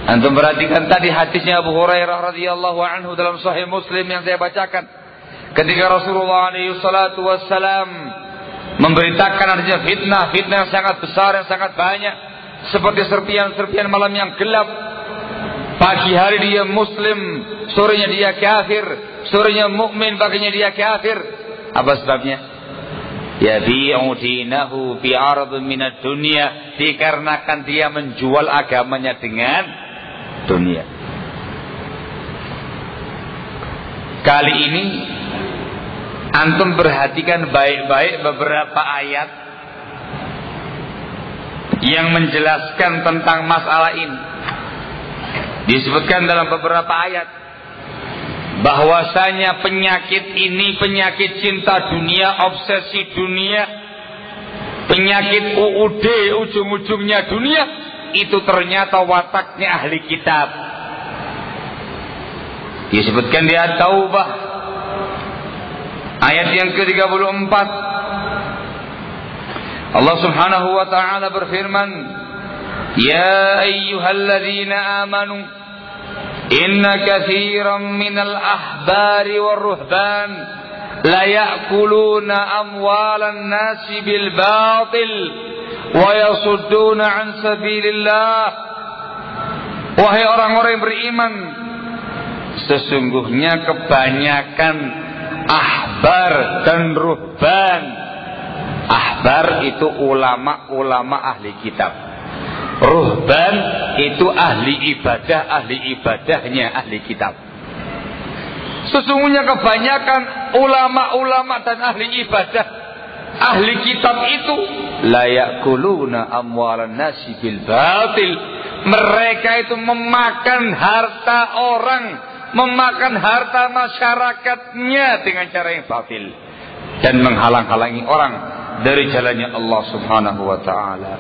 Speaker 1: Antum perhatikan tadi hadisnya Abu Hurairah radhiyallahu anhu dalam Sahih Muslim yang saya bacakan, ketika Rasulullah alaihi salatu wassalam memberitakan adanya fitnah yang sangat besar, yang sangat banyak, seperti serpian-serpian malam yang gelap, Pagi hari dia muslim, sorenya dia kafir, sorenya mukmin, paginya dia kafir. Apa sebabnya? Yabi'u dinahu bi'ardhin minad dunya, dikarenakan dia menjual agamanya dengan dunia. Kali ini antum perhatikan baik-baik beberapa ayat yang menjelaskan tentang masalah ini. Disebutkan dalam beberapa ayat bahwasanya penyakit ini penyakit cinta dunia, obsesi dunia, penyakit UUD, ujung-ujungnya dunia, itu ternyata wataknya ahli kitab. Disebutkan di At-Taubah ayat yang ke-34, Allah Subhanahu wa taala berfirman, "Ya ayyuhalladzina amanu inna katsiran minal ahbari war-ruhban la ya'kuluna amwalan nasi bil batil wa yasudduna an sabilillah." Wahai orang-orang yang beriman, sesungguhnya kebanyakan ahbar dan ruhban. Ahbar itu ulama-ulama ahli kitab. Ruhban itu ahli ibadahnya ahli kitab. Sesungguhnya kebanyakan ulama-ulama dan ahli ibadah ahli kitab itu la yakuluna amwalan nasi bil batil. Mereka itu memakan harta orang, memakan harta masyarakatnya dengan cara yang batil dan menghalang-halangi orang dari jalannya Allah Subhanahu wa taala.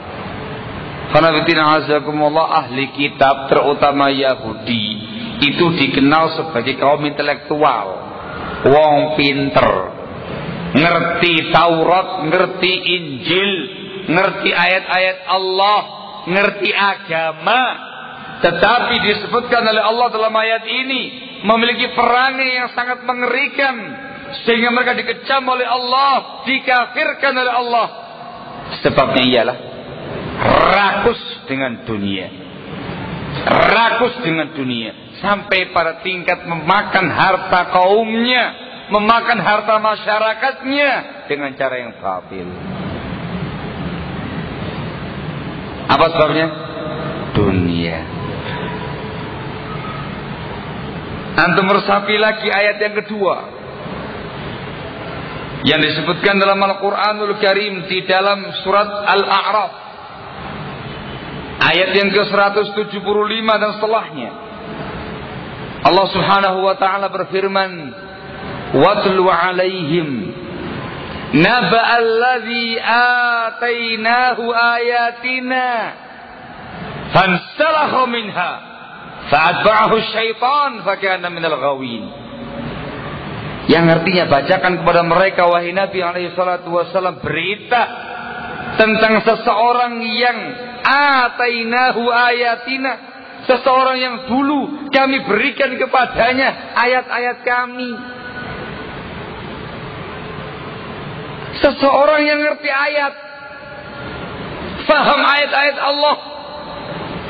Speaker 1: Khanafitina azakumullah, ahli kitab terutama Yahudi itu dikenal sebagai kaum intelektual, wong pinter, ngerti Taurat, ngerti Injil, ngerti ayat-ayat Allah, ngerti agama. Tetapi disebutkan oleh Allah dalam ayat ini memiliki perangai yang sangat mengerikan, sehingga mereka dikecam oleh Allah, dikafirkan oleh Allah. Sebabnya ialah rakus dengan dunia, rakus dengan dunia, sampai pada tingkat memakan harta kaumnya, memakan harta masyarakatnya dengan cara yang batil. Apa sebabnya? Dunia. Antum resapi lagi ayat yang kedua yang disebutkan dalam Al-Quranul Karim di dalam surat Al-A'raf ayat yang ke-175 dan setelahnya. Allah Subhanahu wa taala berfirman, "Watlu 'alaihim naba'alladzi atainahu ayatina fansalakha minha fa'atba'ahu syaitan fakana minal ghawin." Yang artinya, bacakan kepada mereka wahai Nabi alaihi salatu wasallam berita tentang seseorang yang atainahu ayatina, seseorang yang dulu kami berikan kepadanya ayat-ayat kami. Seseorang yang ngerti ayat, faham ayat-ayat Allah,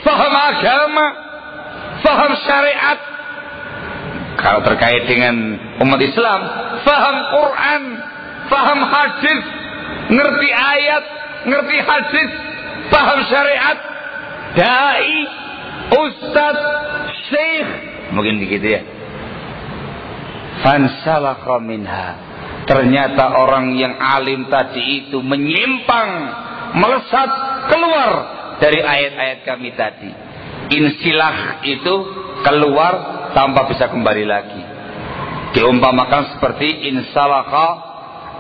Speaker 1: faham agama, faham syariat. Kalau terkait dengan umat Islam, faham Quran, faham hadis, ngerti ayat, ngerti hadis, paham syariat, dai, ustaz, syekh, mungkin begitu ya. Fansalakha minha, ternyata orang yang alim tadi itu menyimpang, melesat keluar dari ayat-ayat kami tadi. Insilah itu keluar tanpa bisa kembali lagi. Diumpamakan seperti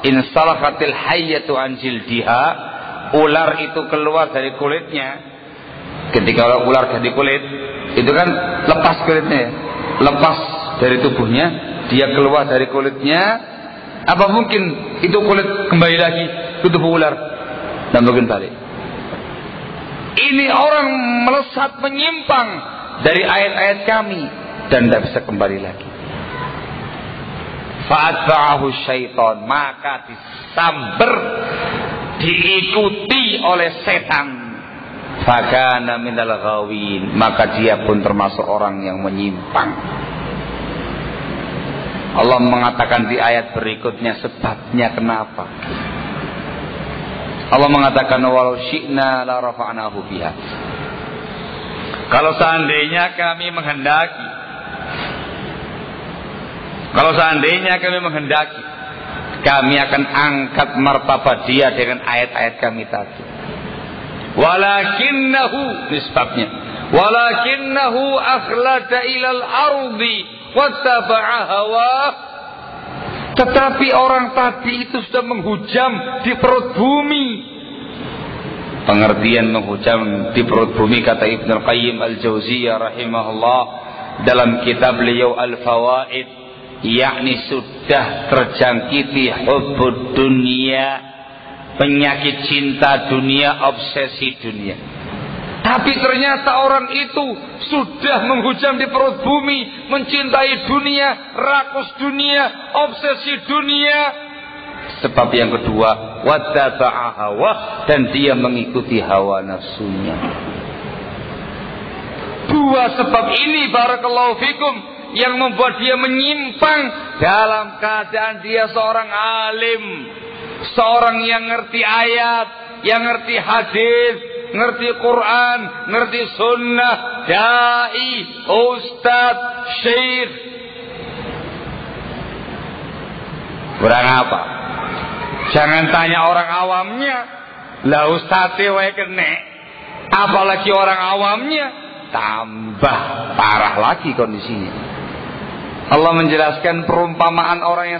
Speaker 1: insalakhatil hayyatu an jildiha, ular itu keluar dari kulitnya. Ketika ular dari kulit itu kan lepas kulitnya, lepas dari tubuhnya, dia keluar dari kulitnya. Apa mungkin itu kulit kembali lagi ke tubuh ular? Dan mungkin balik. Ini orang melesat menyimpang dari ayat-ayat kami dan tidak bisa kembali lagi. Fa'atba'ahu syaitan, maka disamber, diikuti oleh setan. fakana minal ghawin, maka dia pun termasuk orang yang menyimpang. Allah mengatakan di ayat berikutnya sebabnya kenapa. Allah mengatakan walau syi'na la rafa'nahu biha. Kalau seandainya kami menghendaki, kami akan angkat martabat dia dengan ayat-ayat kami tadi. Walakinnahu, nisbabnya, walakinnahu akhlada ilal ardi wattaba'a hawa. Tetapi orang tadi itu sudah menghujam di perut bumi. Pengertian menghujam di perut bumi, kata Ibnu Qayyim Al-Jauziyah rahimahullah dalam kitab beliau Al-Fawaid, yakni sudah terjangkiti hubbud dunia, penyakit cinta dunia, obsesi dunia. Tapi ternyata orang itu sudah menghujam di perut bumi, mencintai dunia, rakus dunia, obsesi dunia. Sebab yang kedua, wattaba'a hawa, dan dia mengikuti hawa nafsunya. Dua sebab ini barakallahu fikum yang membuat dia menyimpang dalam keadaan dia seorang alim, seorang yang ngerti ayat, yang ngerti hadis, ngerti Quran, ngerti sunnah, dai, ustad, syekh. Kurang apa? Jangan tanya orang awamnya, lah ustadz wae kene. Apalagi orang awamnya, tambah parah lagi kondisinya. Allah menjelaskan perumpamaan orang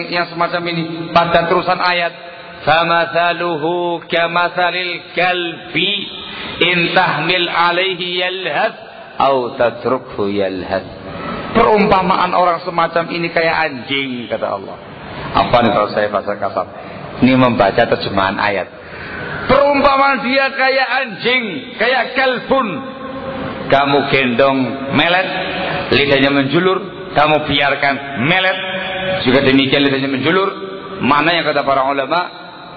Speaker 1: yang semacam ini pada terusan ayat. Famathaluhu kamathalil kalbi in tahmil alaihi yalhad au tatrukhu yalhad. Perumpamaan orang semacam ini kayak anjing, kata Allah. Apa nih kalau saya bahasa kasar? Ini membaca terjemahan ayat. Perumpamaan dia kayak anjing, kayak kalbun. Kamu gendong melet, lidahnya menjulur, kamu biarkan melet, juga demikian lidahnya menjulur. Mana yang kata para ulama,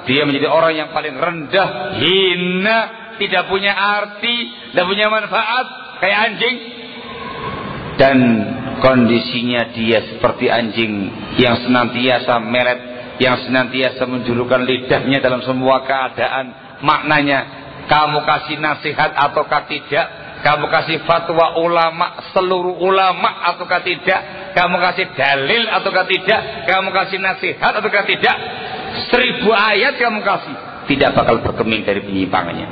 Speaker 1: dia menjadi orang yang paling rendah, hina, tidak punya arti, tidak punya manfaat, kayak anjing. Dan kondisinya dia seperti anjing yang senantiasa melet, yang senantiasa menjulurkan lidahnya dalam semua keadaan. Maknanya, kamu kasih nasihat ataukah tidak, kamu kasih fatwa ulama, seluruh ulama ataukah tidak, kamu kasih dalil ataukah tidak, kamu kasih nasihat ataukah tidak, 1000 ayat kamu kasih, tidak bakal bergeming dari penyimpangannya.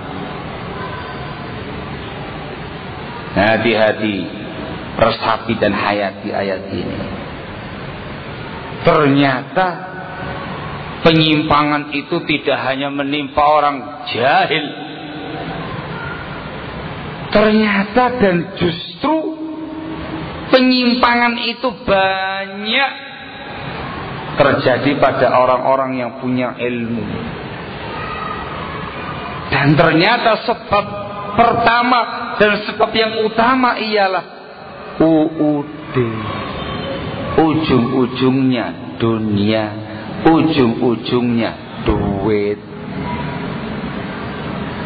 Speaker 1: Hati-hati, resapi dan hayati ayat ini. Ternyata penyimpangan itu tidak hanya menimpa orang jahil. Ternyata dan justru penyimpangan itu banyak terjadi pada orang-orang yang punya ilmu. Dan ternyata sebab pertama dan sebab yang utama ialah UUD, ujung-ujungnya dunia, ujung-ujungnya duit.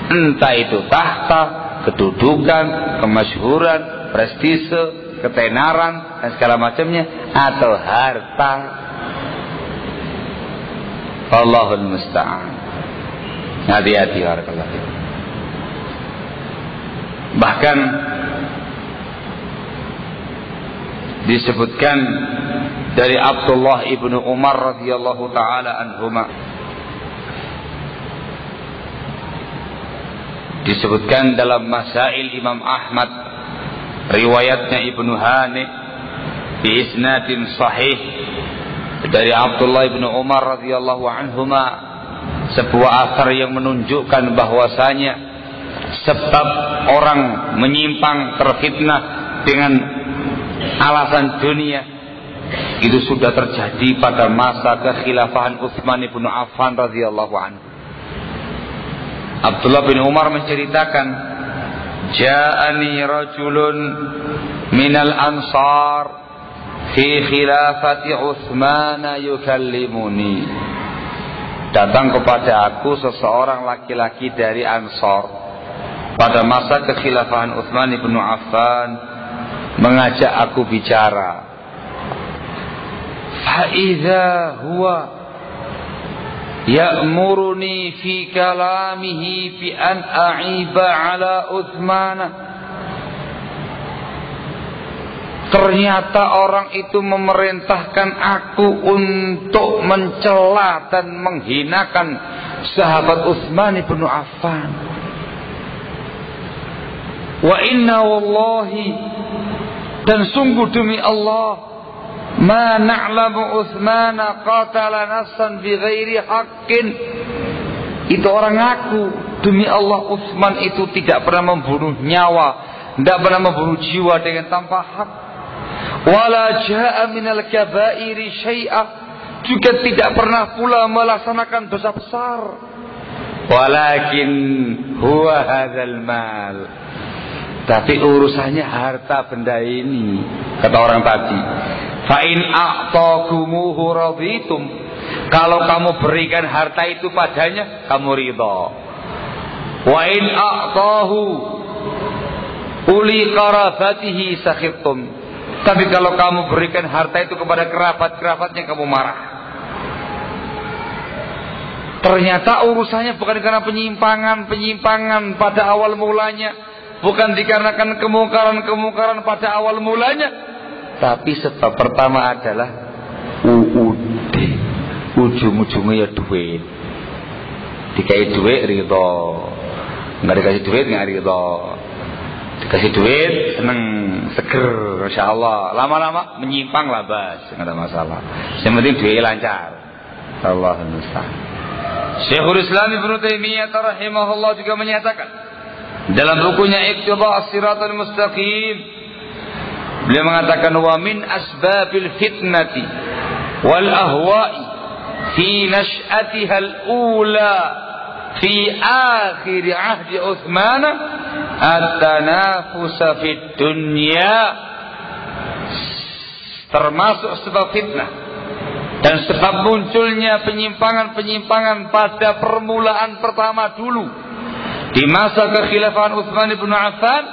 Speaker 1: Entah itu tahta, kedudukan, kemasyhuran, prestise, ketenaran dan segala macamnya, atau harta. Allahul musta'an. Hati-hati barakallahu fikum. Bahkan disebutkan dari Abdullah ibnu Umar radhiyallahu taala anhuma, disebutkan dalam Masail Imam Ahmad, riwayatnya Ibnu Hani bi isnadin sahih dari Abdullah ibnu Umar radhiyallahu anhuma, sebuah asar yang menunjukkan bahwasanya sebab orang menyimpang terfitnah dengan alasan dunia itu sudah terjadi pada masa kekhilafahan Utsman bin Affan radhiyallahu anhu. Abdullah bin Umar menceritakan, ja'ani rajulun minal ansar fi khilafati Utsman yukallimuni. Datang kepada aku seseorang laki-laki dari Ansar pada masa kekhilafahan Utsman bin Affan mengajak aku bicara. Fa idza huwa ya'muruni fi kalamihi fi an a'iba ala Utsman. Ternyata orang itu memerintahkan aku untuk mencela dan menghinakan sahabat Utsman bin Affan. Wa inna wallahi, dan sungguh demi Allah, ma na'lamu Utsman qatala nafsan bighairi haqqin. Itu orang ngaku, demi Allah Utsman itu tidak pernah membunuh nyawa, tidak pernah membunuh jiwa dengan tanpa hak. Wala jaa minal kabairi syai'a, juga tidak pernah pula melaksanakan dosa besar. Walakin huwa hadzal mal, tapi urusannya harta benda ini, kata orang tadi. Fa in a'taqumuhu raditum, kalau kamu berikan harta itu padanya, kamu ridha. Wa in a'tahu uli qarabatihi sakhittum, tapi kalau kamu berikan harta itu kepada kerabat-kerabatnya, kamu marah. Ternyata urusannya bukan karena penyimpangan pada awal mulanya, bukan dikarenakan kemungkaran pada awal mulanya, tapi sebab pertama adalah UUD, ujung-ujungnya ya duit. Dikasih duit ridho, nggak dikasih duit nggak ridho. Dikasih duit seneng, seger, insya Allah. Lama-lama menyimpang lah bas, nggak ada masalah. Yang penting duit lancar. Allahumma musta'an. Syekhul Islam Ibnu Taimiyah rahimahullah juga menyatakan dalam bukunya Iqtida' As-Siratal Mustaqim, beliau mengatakan wa min asbabil fitnati wal ahwa'i fi nash'atiha al-ula fi akhir ahdi Utsman at-tanafus fid dunya, termasuk sebab fitnah dan sebab munculnya penyimpangan-penyimpangan pada permulaan pertama dulu di masa kekhilafahan Utsman bin Affan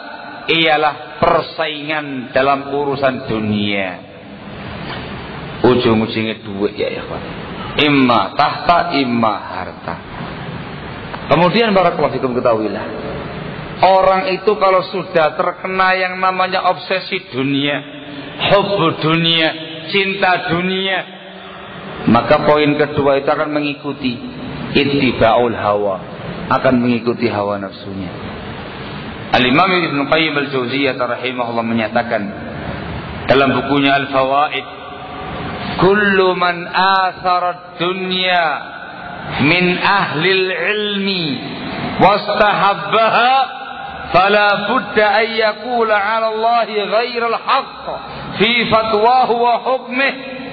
Speaker 1: ialah persaingan dalam urusan dunia. Ujung-ujungnya duit ya ikhwan. Imma tahta, imma harta. Kemudian barakallahu fikum, ketahuilah, orang itu kalau sudah terkena yang namanya obsesi dunia, hubbu dunia, cinta dunia, maka poin kedua itu akan mengikuti ittiba'ul hawa, akan mengikuti hawa nafsunya. Al-Imam Ibnu Qayyim Al-Jauziyah rahimahullah menyatakan dalam bukunya Al-Fawaid, kullu man athara ad-dunya min ahli al-ilmi wastahabbaha fala budda an yaqula 'ala Allah ghayra al-haqq fi fatwahu wa hukmihi.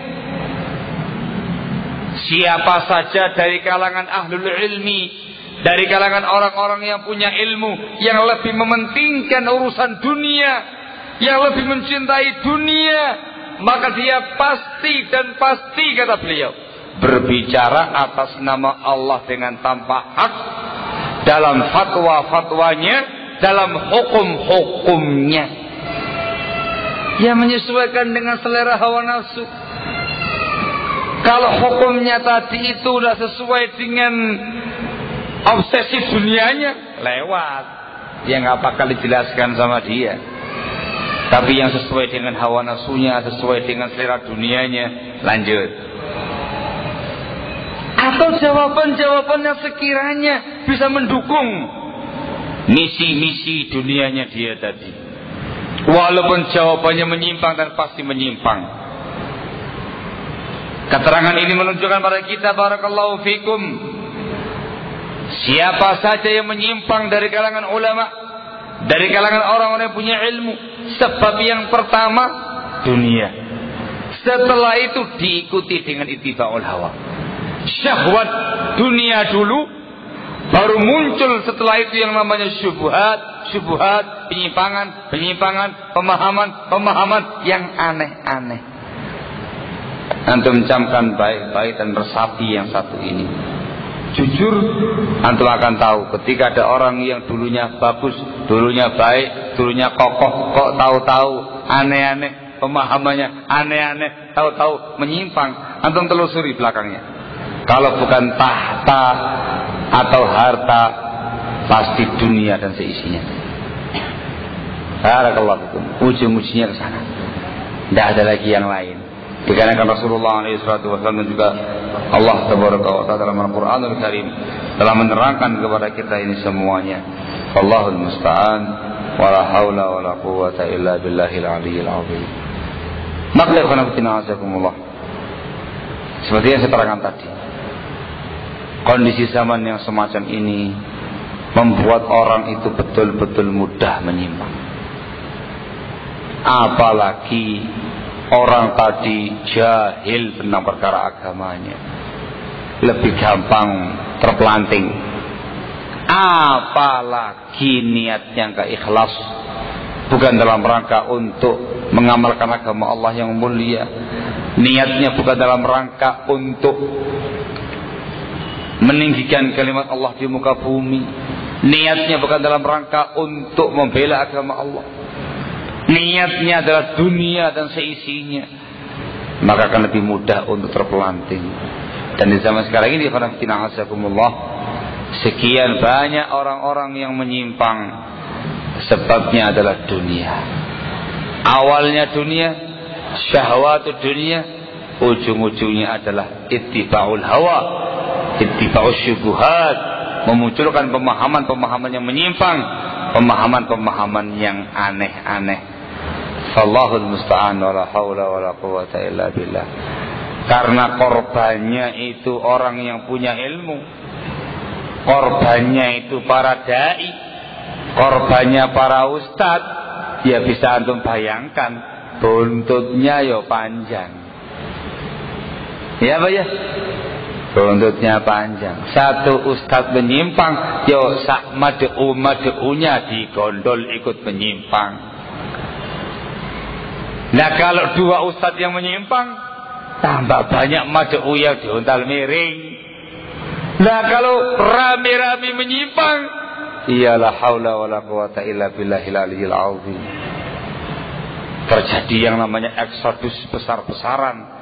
Speaker 1: Siapa saja dari kalangan ahlul ilmi, dari kalangan orang-orang yang punya ilmu, yang lebih mementingkan urusan dunia, yang lebih mencintai dunia, maka dia pasti dan pasti, kata beliau, berbicara atas nama Allah dengan tanpa hak dalam fatwa-fatwanya, dalam hukum-hukumnya, yang menyesuaikan dengan selera hawa nafsu. Kalau hukumnya tadi itu sudah sesuai dengan obsesi dunianya, lewat. Dia nggak bakal dijelaskan sama dia. Tapi yang sesuai dengan hawa nafsunya, sesuai dengan selera dunianya, lanjut. Atau jawaban-jawaban yang sekiranya bisa mendukung misi-misi dunianya dia tadi, walaupun jawabannya menyimpang dan pasti menyimpang. Keterangan ini menunjukkan pada kita, barakallahu fikum, siapa saja yang menyimpang dari kalangan ulama, dari kalangan orang-orang yang punya ilmu, sebab yang pertama dunia, setelah itu diikuti dengan ittiba'ul hawa, syahwat dunia dulu, baru muncul setelah itu yang namanya syubhat, penyimpangan, pemahaman yang aneh-aneh. Antum camkan baik-baik dan resapi yang satu ini. Jujur, antum akan tahu ketika ada orang yang dulunya bagus, dulunya baik, dulunya kokoh, kok tahu-tahu aneh-aneh, pemahamannya aneh-aneh, tahu-tahu menyimpang, antum telusuri belakangnya. Kalau bukan tahta atau harta, pasti dunia dan seisinya. Barakallahu fikum. Ujung-ujungnya ke sana. Tidak ada lagi yang lain. Dikarenakan Rasulullah SAW dan juga Allah Tabaraka wa Ta'ala dalam Al-Quranul Karim telah menerangkan kepada kita ini semuanya. Wallahul musta'an, wala haula wala quwwata illa billahil aliyyil azim. Maka ikhwan fillah azakumullah, seperti yang saya terangkan tadi, kondisi zaman yang semacam ini membuat orang itu betul-betul mudah menyimpang. Apalagi orang tadi jahil tentang perkara agamanya, lebih gampang terpelanting. Apalagi niatnya gak ikhlas, bukan dalam rangka untuk mengamalkan agama Allah yang mulia, niatnya bukan dalam rangka untuk meninggikan kalimat Allah di muka bumi, niatnya bukan dalam rangka untuk membela agama Allah, niatnya adalah dunia dan seisinya, maka akan lebih mudah untuk terpelanting. Dan di zaman sekarang ini, sekian banyak orang-orang yang menyimpang, sebabnya adalah dunia. Awalnya dunia, syahwat dunia, ujung-ujungnya adalah ittiba'ul hawa, ittiba'us syubuhat, memunculkan pemahaman-pemahaman yang menyimpang, pemahaman-pemahaman yang aneh-aneh. Wallahul musta'an, wala haula wala quwwata illa billah. Karena korbannya itu orang yang punya ilmu, korbannya itu para dai, korbannya para ustadz, ya bisa antum bayangkan buntutnya yo panjang. Ya Pak ya? Buntutnya panjang. Satu ustadz menyimpang, yo sak mad'u-mad'unya digondol ikut menyimpang. Nah kalau dua ustadz yang menyimpang, tambah banyak mad'u yang diuntal miring. Nah kalau rame-rame menyimpang, iyalah haula wala quwata illa billahil aliyyil azim. Terjadi yang namanya eksodus besar-besaran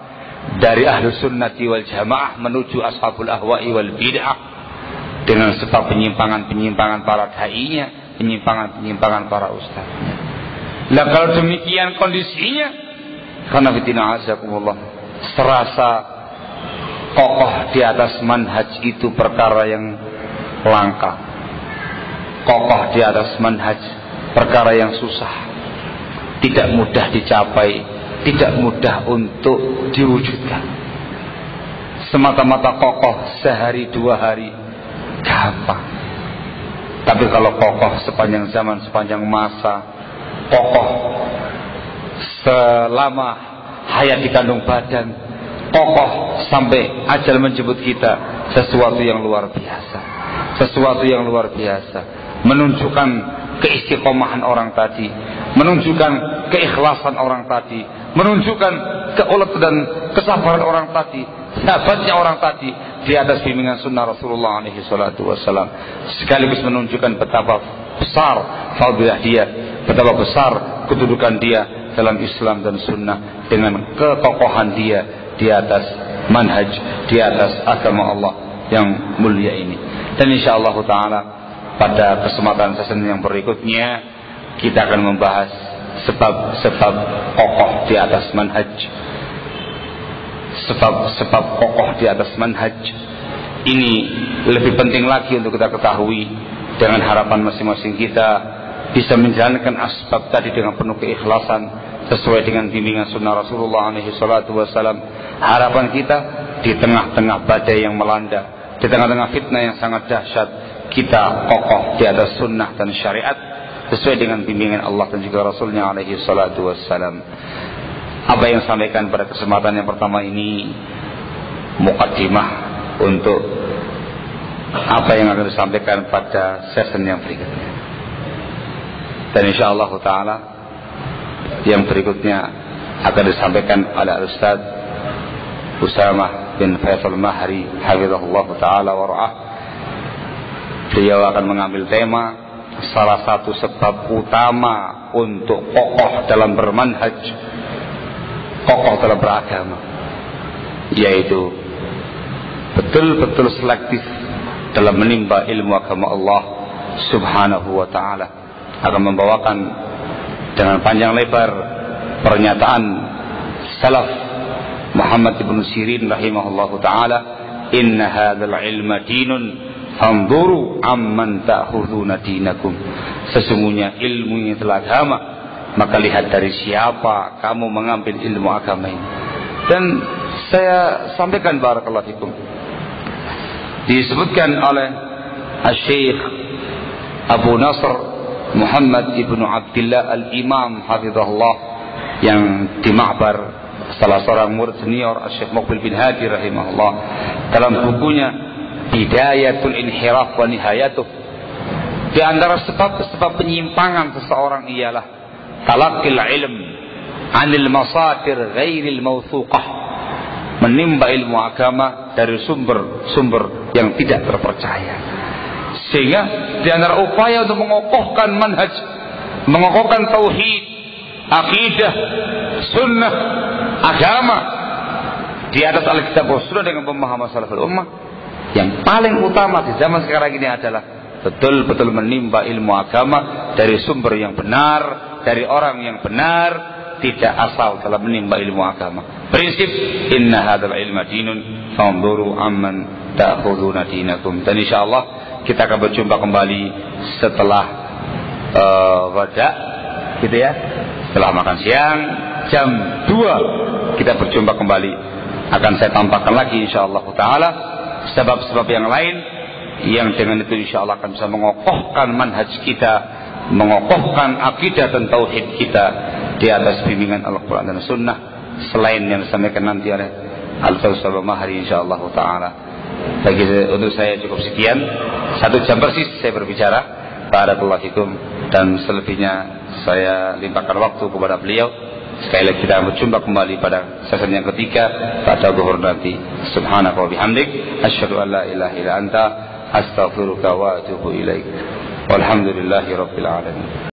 Speaker 1: dari ahlu sunnati wal jamaah menuju ashabul ahwa'i wal bid'ah, dengan sebab penyimpangan-penyimpangan para da'inya, penyimpangan-penyimpangan para ustadznya. Nah kalau demikian kondisinya, karena fitina azakumullah, serasa kokoh di atas manhaj itu perkara yang langka, kokoh di atas manhaj perkara yang susah, tidak mudah dicapai, tidak mudah untuk diwujudkan. Semata-mata kokoh sehari dua hari gampang, tapi kalau kokoh sepanjang zaman, sepanjang masa, kokoh selama hayat di kandung badan, kokoh sampai ajal menjemput kita, sesuatu yang luar biasa, sesuatu yang luar biasa, menunjukkan keistiqomahan orang tadi, menunjukkan keikhlasan orang tadi, menunjukkan keulet dan kesabaran orang tadi, sahabatnya orang tadi di atas bimbingan sunnah Rasulullah SAW, sekaligus menunjukkan betapa besar fadilah dia, betapa besar kedudukan dia dalam Islam dan sunnah, dengan kekokohan dia di atas manhaj, di atas agama Allah yang mulia ini. Dan insyaallah ta'ala pada kesempatan sesi yang berikutnya kita akan membahas sebab-sebab kokoh di atas manhaj, sebab-sebab kokoh di atas manhaj. Ini lebih penting lagi untuk kita ketahui, dengan harapan masing-masing kita bisa menjalankan asbab tadi dengan penuh keikhlasan sesuai dengan bimbingan sunnah Rasulullah SAW. Harapan kita di tengah-tengah badai yang melanda, di tengah-tengah fitnah yang sangat dahsyat, kita kokoh di atas sunnah dan syariat sesuai dengan bimbingan Allah dan juga Rasulnya SAW. Apa yang sampaikan pada kesempatan yang pertama ini mukaddimah untuk apa yang akan disampaikan pada sesi yang berikutnya. Dan insyaallah ta'ala yang berikutnya akan disampaikan oleh Ustaz Usamah bin Faisal Mahri hafizahullah taala wa ra'ah. Beliau akan mengambil tema salah satu sebab utama untuk kokoh dalam bermanhaj, kokoh dalam beragama, yaitu betul-betul selektif dalam menimba ilmu agama Allah subhanahu wa ta'ala. Akan membawakan dengan panjang lebar pernyataan salaf Muhammad ibn Sirin rahimahullahu ta'ala, inna hadzal ilma dinun fanzuru amman ta'khuduna dinakum. Sesungguhnya ilmu ini adalah agama, maka lihat dari siapa kamu mengambil ilmu agama ini. Dan saya sampaikan barakallahu fikum, disebutkan oleh Syekh Abu Nasr Muhammad ibnu Abdillah al-Imam hafizahullah, yang di Ma'bar salah seorang murid senior Syekh Muqbil bin Hadi rahimahullah, dalam bukunya Bidayatul Inhiraf wa Nihayatuh, di antara sebab-sebab penyimpangan seseorang ialah talaqil ilm anil masadir ghairil mawthuqah, menimba ilmu agama dari sumber-sumber yang tidak terpercaya. Sehingga di antara upaya untuk mengokohkan manhaj, mengokohkan tauhid, akidah, sunnah, agama di atas Alkitab dan Sunnah dengan pemahaman salaful ummah, yang paling utama di zaman sekarang ini adalah betul-betul menimba ilmu agama dari sumber yang benar, dari orang yang benar, tidak asal dalam menimba ilmu agama. Prinsip inna hadzal ilma dinun fanzuru amman ta'khuduna dinakum. Dan insyaallah kita akan berjumpa kembali setelah wada, gitu ya, setelah makan siang jam 2 kita berjumpa kembali. Akan saya tampakkan lagi insyaallah taala sebab-sebab yang lain yang dengan itu insyaallah akan bisa mengokohkan manhaj kita, mengokohkan akidah dan tauhid kita di atas bimbingan Al-Quran dan Sunnah, selain yang disampaikan nanti oleh Al-Faisal Mahri insyaallah taala. Untuk saya cukup sekian, 1 jam persis saya berbicara. Barakallahu fikum, dan selebihnya saya limpahkan waktu kepada beliau. Sekali lagi kita berjumpa kembali pada sesi yang ketiga pada zuhur nanti. Subhanaka wa bihamdik, asyhadu an la ilaha illa anta, astaghfiruka wa atubu ilaik. Walhamdulillahi rabbil alamin.